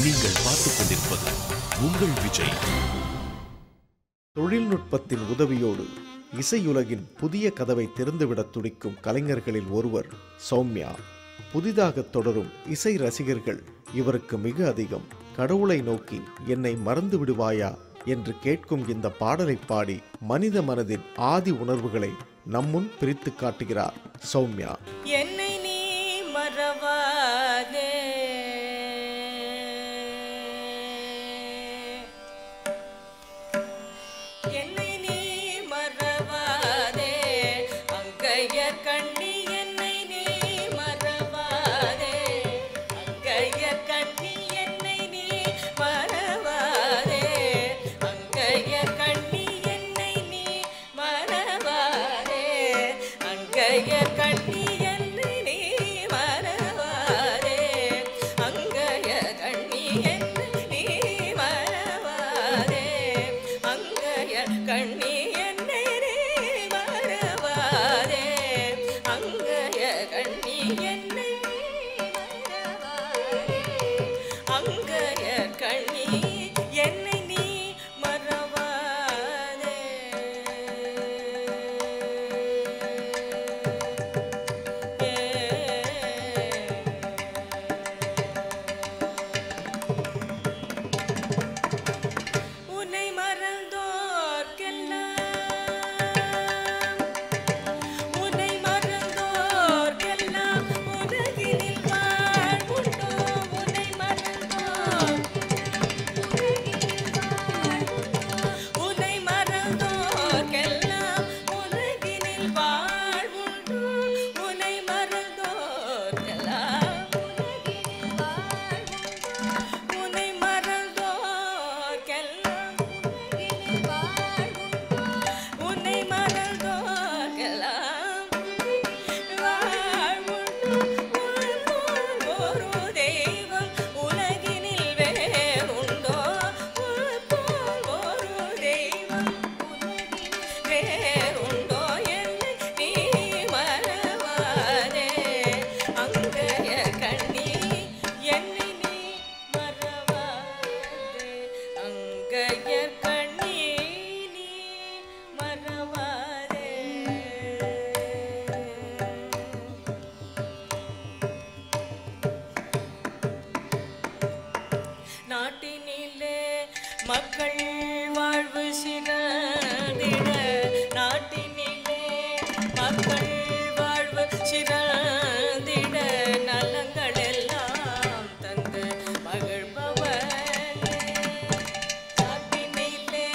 நீங்கள் பார்த்துக் கொண்டிருப்பது உங்கள் விஜய். தொழில்நுட்பத்தின் உதவியோடு இசையுலகின் புதிய கதவை திறந்துவிட துடிக்கும் கலைஞர்களில் ஒருவர் சௌமியா. புதிதாக தொடரும் இசை ரசிகர்கள் இவருக்கு மிக அதிகம். கடவுளை நோக்கி என்னை மறந்து விடுவாயா என்று கேட்கும் இந்த பாடலை பாடி மனித மனதின் ஆதி உணர்வுகளை நம்முன் பிரித்து காட்டுகிறார் சௌமியா. என்னை நீ மறவாதே, என்னை நீ மறவாதே, அங்கைய கண்ணி என்னை நீ மறவாதே, அங்கைய கண்ணி என்னை நீ மறவாதே, அங்கைய கண்ணி என்னை நீ மறவாதே, அங்கைய கண்ணி என்னை நீ மறவாதே, அங்கைய கண்ணி என்னை நீ மறவாதே, அங்கைய கண்ணி என்னை நீ மறவாதே, அங்கைய கண்ணி என்னை மறவாதே, அங்கைய கண்ணி என்னை நீ மறவாதே. உன்னை மறந்தோர்க்கெல்லாம், உன்னை மறந்தோர்க்கெல்லாம் உலகினில் வாழ்வுண்டோ, உன்னை மறந்தோர் உன்னை மறந்தோர்க்கெல்லாம் உலகினில் வாழ்வுண்டோ, உன்னை மறந்தோர்க்கெல்லாம் உலகினில் வாழ்வுண்டோ, உன்னை மறந்தோர்க்கெல்லாம் உலகினில் வாழ்வுண்டோ, உன்னை மறந்தோர்க்கெல்லாம் வாழ்வுண்டோ, ஒரு தெய்வம் உலகினில் வேறுண்டோ, ஒரு தெய்வம் உலகினில் வேறுண்டோ, என்னை நீ மறவாதே, அங்கைய கண்ணி என்னை நீ மறவாதே, அங்கைய கண்ணி நீ மறவாதே. நாட்டினிலே மக்கள் வாழ்வு சிறந்திட, நாட்டினிலே மக்கள் வாழ்வு சிறந்திட, நலங்கள் எல்லாம் தந்து மகிழ்பவனே, நாட்டினிலே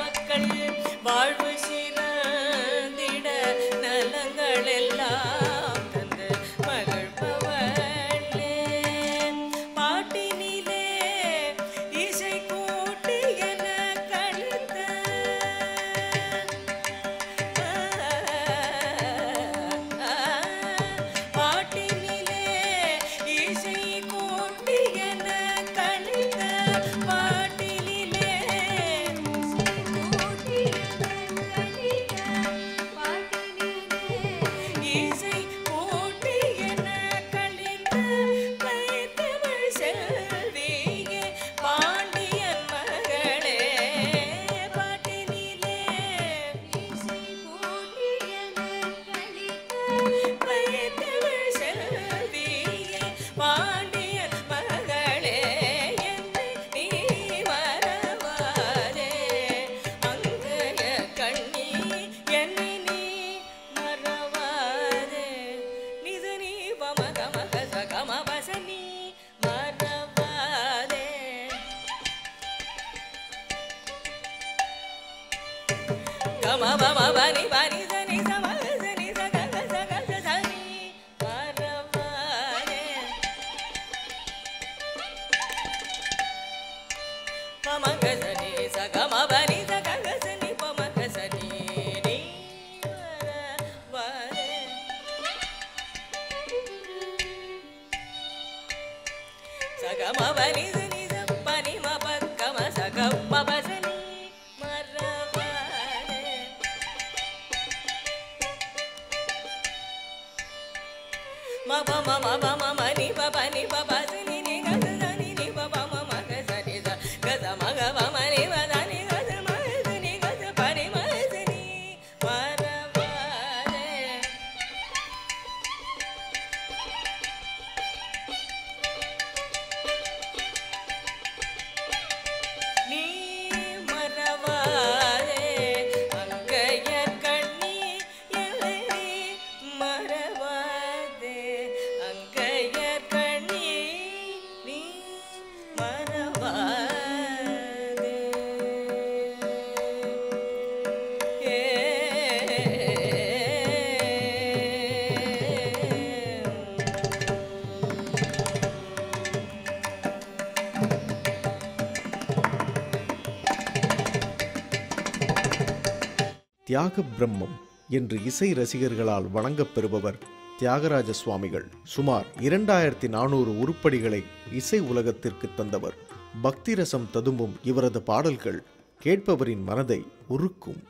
மக்கள் வாழ்வு சிறந்திட, நலங்கள் எல்லாம் தந்து மகிழ்பவனே, பாட்டினிலே இசை கூட்டி என கழித்த, பாட்டினிலே இசை கூட்டி என கழித்த, பாட்டினிலே இசை கூட்டி என கழித்த, பாட்டினிலே இசை கூட்டி என கழித்த, வைத்தமிழ் செல்வியே பாண்டியன் மகளே, பாட்டினிலே இசை கூட்டி என கழித்த, வைத்தமிழ் செல்வியே பாண்டியன் மகளே, என்னை நீ மறவாதே, அங்கைய கண்ணி என்னை நீ மறவாதே, நிதனி பமகமக சகமபசனி மறவாதே, கமபமபனி பனி சனி சமகசனி சகக சகசனி மறவாதே, பமகசனி சகமபனி சககசனி பமகசனி நீ மறவாதே, சகமபனி சனி சப்பனி மபக்கம சகமபசனி மறவாதே, மப மம பம மணி பப நி பப சனி நி கச சனி நி பப மம தியாக பிரம்மம் என்று இசை ரசிகர்களால் வணங்கப்பெறுபவர் தியாகராஜ சுவாமிகள். சுமார் 2400 உருப்படிகளை இசை உலகத்திற்கு தந்தவர். பக்தி ரசம் ததும்பும் இவரது பாடல்கள் கேட்பவரின் மனதை உருக்கும்.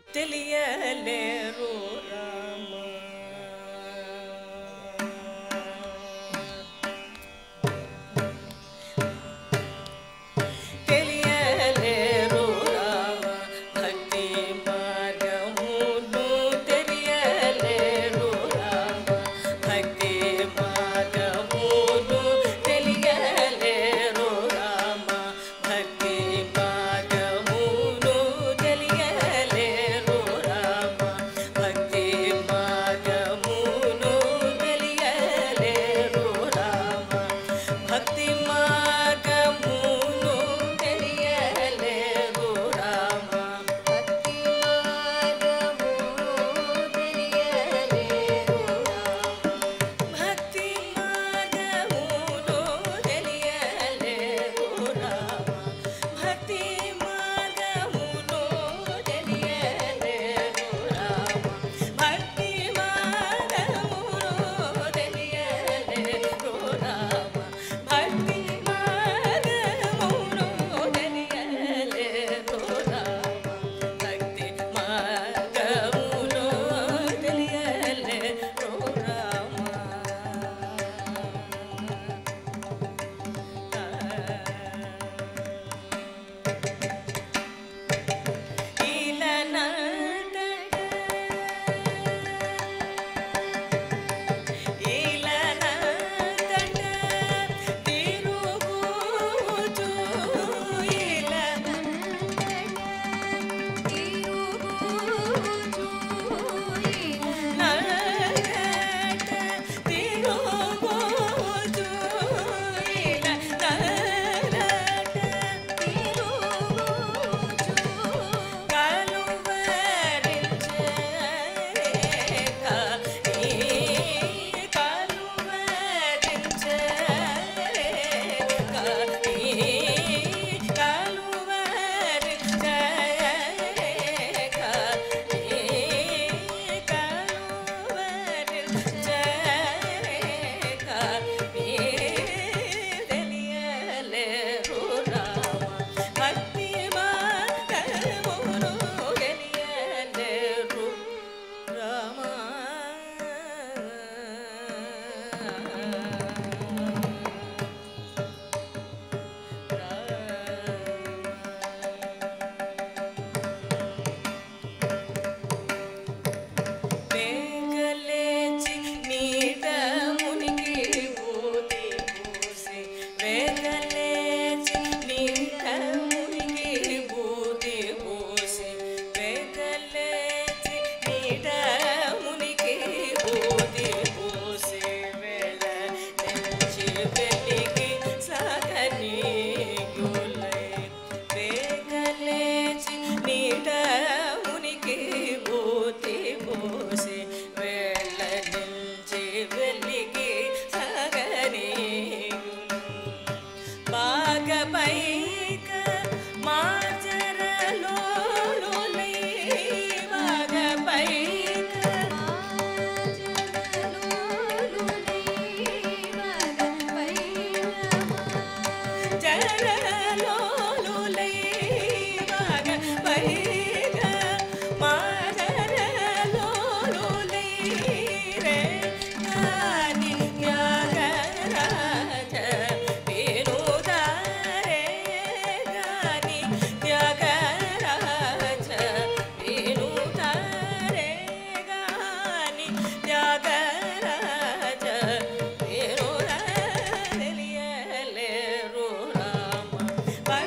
Bye.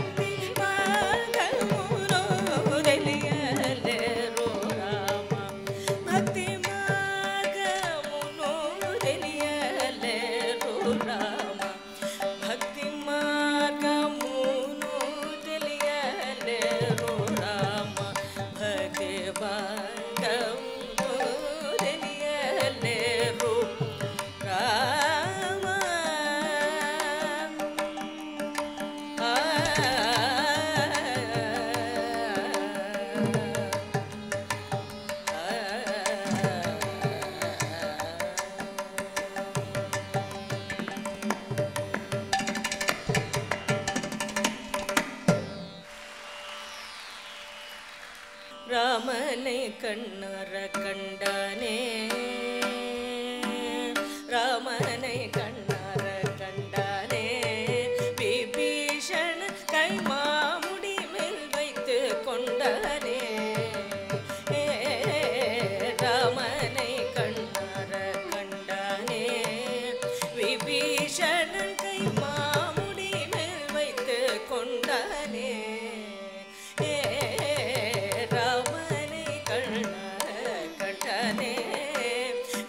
ராமனை கண்ணார கண்டானே ராமனை கண்ணார கண்டானே விபீஷண கைமாமுடி மேல் வைத்து கொண்டானே ராமனை கண்ணார கண்டானே விபீஷணன் கைமாமுடி மேல் வைத்து கொண்டானே ராமனை கண்ணார கண்டானே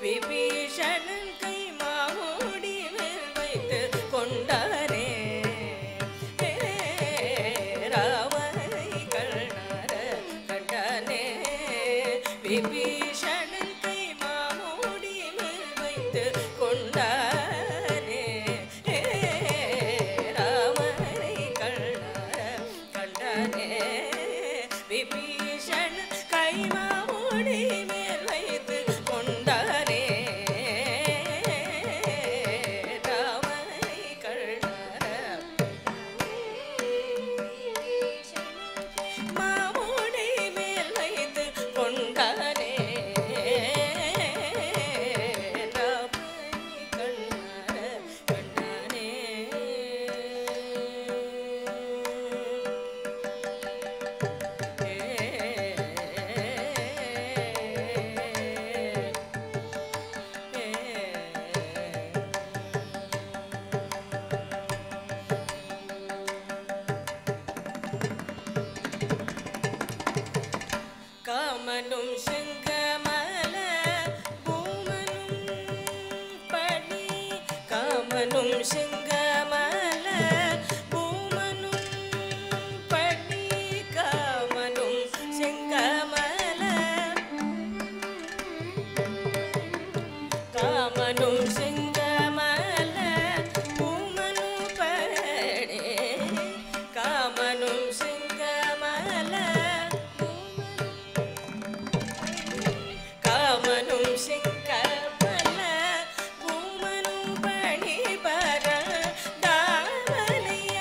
விபீஷணன் கைமாமுடி மேல் வைத்து கொண்டானே ராமனை கண்ணார கண்டானே விபீஷணன் கைமாமுடி மேல் வைத்து கொண்டானே ராமனை கண்ணார கண்டானே விபீஷணன் கைமாமுடி மேல் வைத்து கொண்டானே ராமனை கண்ணார மாமுடி மேல் வைத்து கொண்டானே ராமனை கண்ணார கண்டானே காமனும் செங்கமல பூமனும் பணி காமனும் செங்கமல பூமனும் பணி காமனும் செங்கமல காமனும் செங்கமல பூமனும் பணி காமனும் செங்கமல காமனும் செங்கமல பூமனும் பணி பர தாமனையாயிர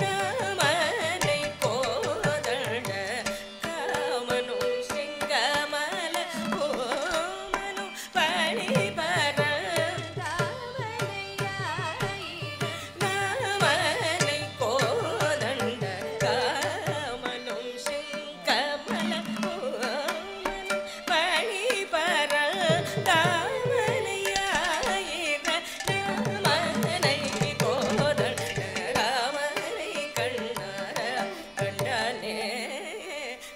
ராமனை கோதண்ட காமனும் செங்கமல பூமனும் பணி பர ராமனை கோதண்ட காமனும் செங்கமல பணி பர தாமனையாயிர ராமனை கோதண்ட ராமனை கண்ணார கண்டானே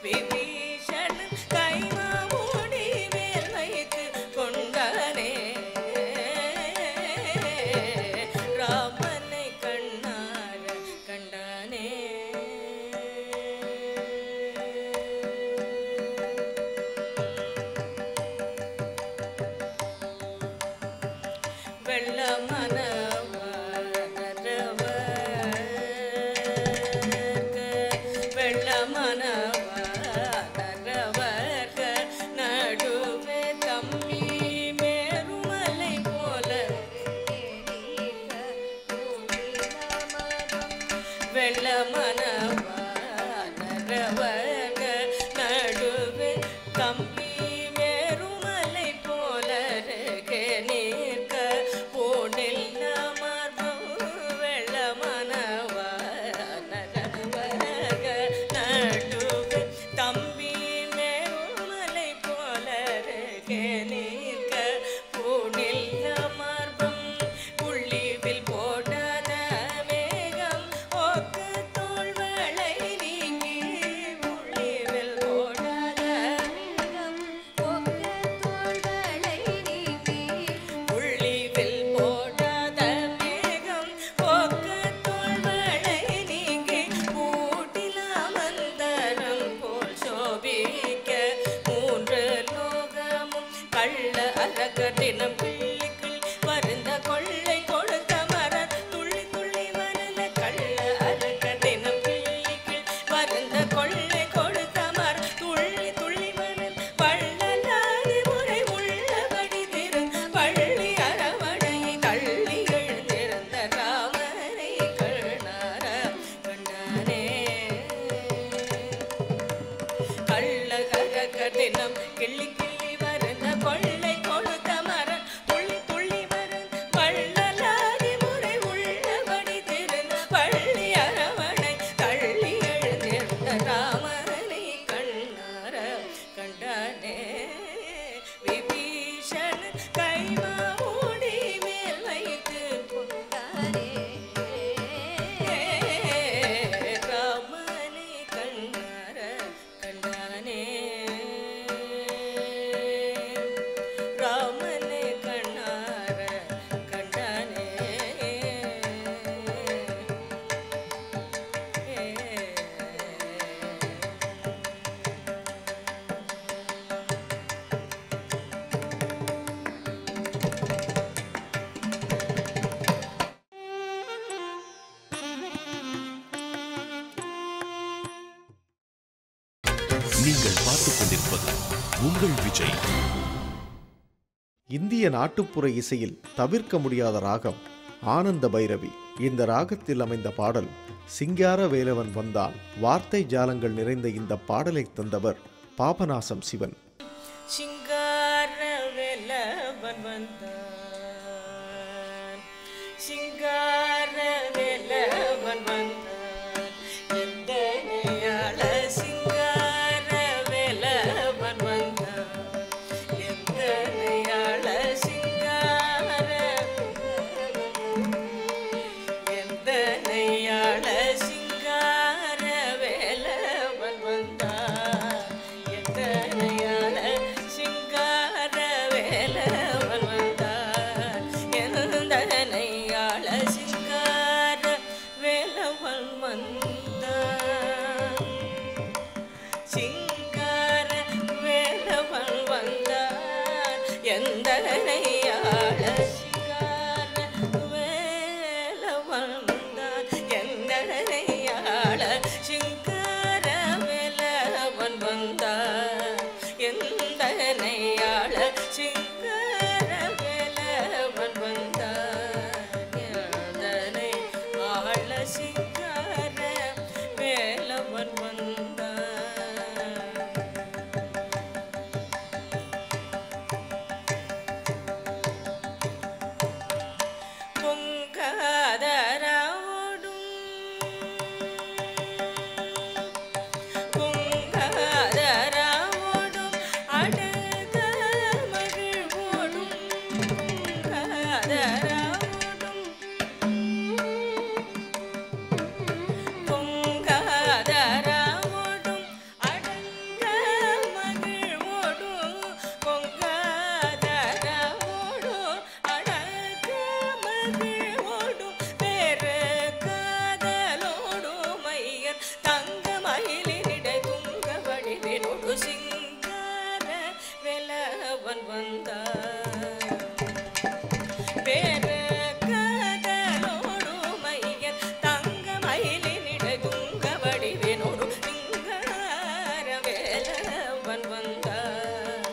விபீஷணன் கைமாமுடி மேல் வைத்து கொண்டானே ராமனை கண்ணார கண்டானே வெள்ளமனவர்க நடுவே தம்மி மேருமலை போல வெள்ளமனவர்க நடுவே தம்மி மேருமலை போல நீர்க்க போனில் நமர்பம் வெள்ளமனவர்க நடுவே தம்பி மேருமலை போல நீர்க்க போனில் நமர்பம் புள்ளிவில் போடாத மேகம் ஒக்க தோள்வளை நீங்கி நீங்கள் பார்த்துக் கொண்டிருப்பது உங்கள் விஜய். இந்திய நாட்டுப்புற இசையில் தவிர்க்க முடியாத ராகம் ஆனந்த பைரவி. இந்த ராகத்தில் அமைந்த பாடல் சிங்கார வேலவன் வந்தான். வார்த்தை ஜாலங்கள் நிறைந்த இந்த பாடலை தந்தவர் பாபநாசம் சிவன். சிங்கார வேலவன் வந்தான், சிங்கார வேலவன் வந்தான், எந்த நெய்யாள சிங்கார வேலவன் வந்தான், எந்த நெய்யாள சிங்கார, எந்த நெய்யாள சிங்கார வேலவன் வந்தான், எந்த நெய்யாள சிங்கார வேலவன் வந்தான், எந்த நெய்யாள சிங்கார வேலவன் வந்தான், சிங்கார வேலவன் வந்தான், எந்த நெய்யாள சிங்கார வேலவன் வந்தான், எந்த நெய்யாள சிங்கார வேலவன் வந்தான், எந்த நெய்யாள சிங்கார வேலவன் வந்தான், எந்த நெய்யாள சிங்கார வேலவன் வந்தான். பொங்காதராவோடும் பொங்காதராவோடும் அடக மகிழ்வோடும், பொங்காதராவோடும் பொங்காதராவோடும் அடங்க மகிழ்வோடும், பொங்காதராவோடும் அடங்க மகிழ்வோடும், வேறு காதலோடும் மையன் தங்க மயிலினிடை துங்க வடிவினோடு சிங்கார வேலவன் வந்தான், வேறு காதலோடு மையன் தங்க மயிலினிடை துங்க வடிவினோடு சிங்கார வேலவன் வந்தான்,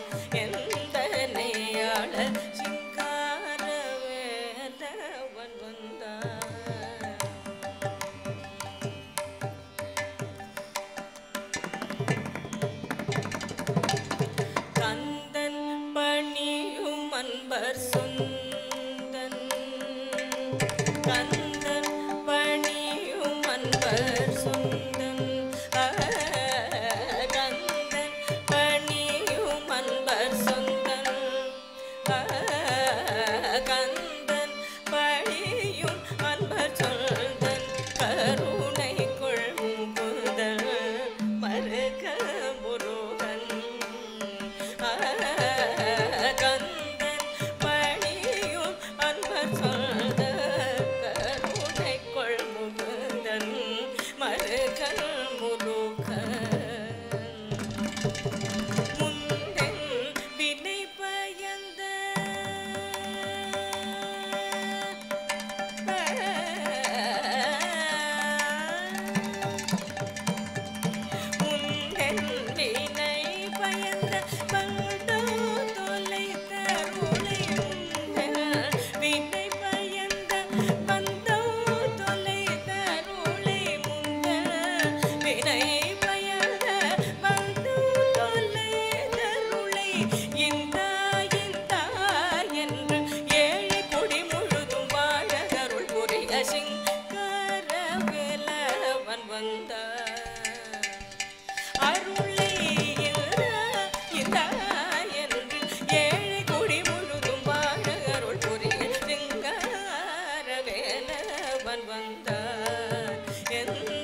எந்த நெய்யாள சிங்கார வேலவன் வந்தான். கந்தன் பணியும் அன்பர் சொந்தன், கந்தன் பணியும் அன்பர் சொந்தன், கந்தன் பணியும் அன்பர் சொந்தன், கந்தன் பணியும் அன்பர் சொந்தன், கருணை கொள்ளும் புதல் மருக முருகன், கந்தன் பணியும் அன்பர் சொந்தன், கருணை கொள்ளும் புதன் மருக முருகன், முந்தன் வினை பயந்த முந்தன் வினை பயந்த பண்டோ தொலை தருளை, முந்தன் வினை பயந்த பண்டோ தொலை தருளை, முந்தன் வினை பயந்த பண்டோ தொலை தருளை, இந்தா இந்தா என்று ஏழை கொடி முழுதும் வாழ அருள் புரிய சிங்கார வேலவன் வந்தான், அருளை இந்தா என்று ஏழை கொடி முழுதும் வாழ அருள் புரிய சிங்கார வேலவன் வந்தான், எந்த